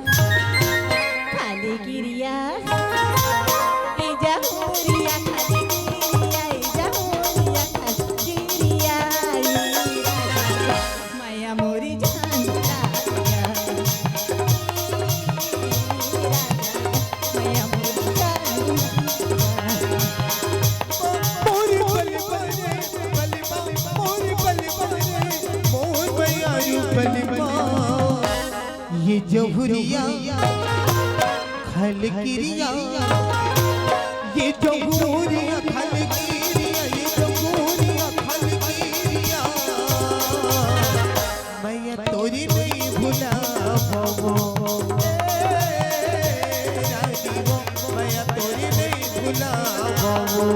खाली गिरिया ए जहुरिया खाली गिरिया ए जहुरिया खाली गिरिया माया मोरी जान राजा माया मोरी जान मोरी बलि बने बलि मोरी बलि बने मोर बयारू बलि ये जहुरिया खलकिरिया ये जहुरिया खलकिरिया ये जहुरिया खलकिरिया मैं तोरी नहीं भुला पावो रानी वो मैं तोरी नहीं भुला पावो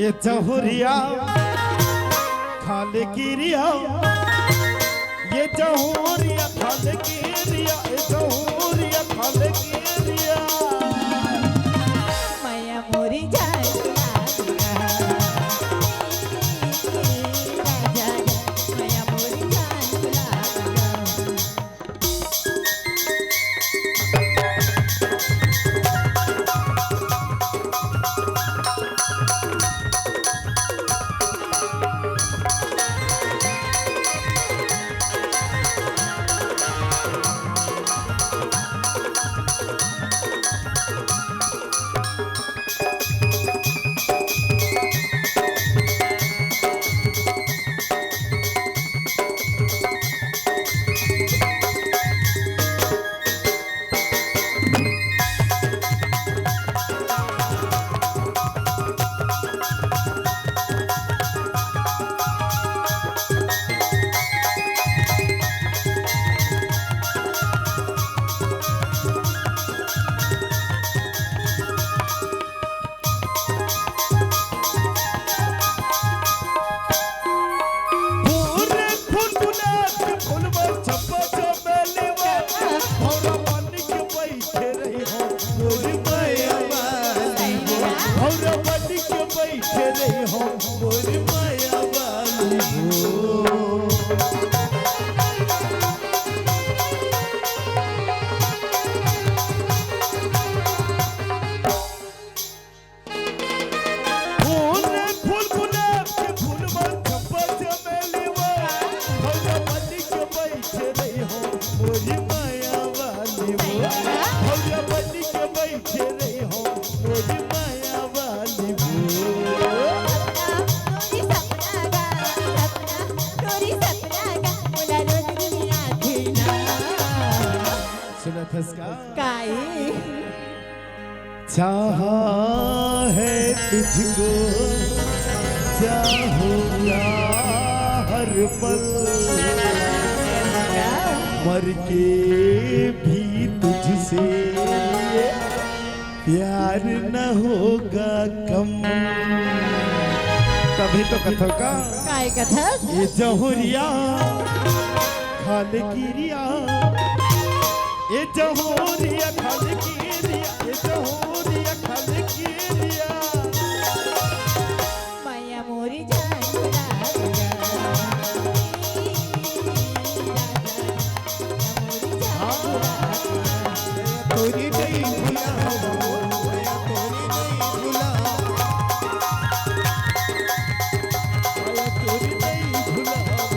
ये जहुरिया खाले गिरिया ये जहुरिया खाले गिरिया ये जहुरिया खाले गिरिया माया मोरी जान राजा माया मोरी जान चाहा है तुझको चाहूंगा हर पल मर के भी तुझसे प्यार न होगा कम। तभी तो कथल का काय कथल ये जहुरिया खाले गिरिया ये जहुरिया खाले गिरिया ये जहुरिया खाले गिरिया माया तोरी नहीं भुलाओ माया तोरी नहीं भुलाओ माया तोरी नहीं भुलाओ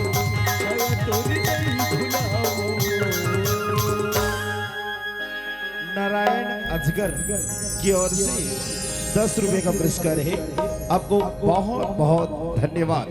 माया तोरी नहीं भुलाओ। नारायण अजगर की ओर से 10 रुपए का पुरस्कार है। आपको बहुत बहुत धन्यवाद।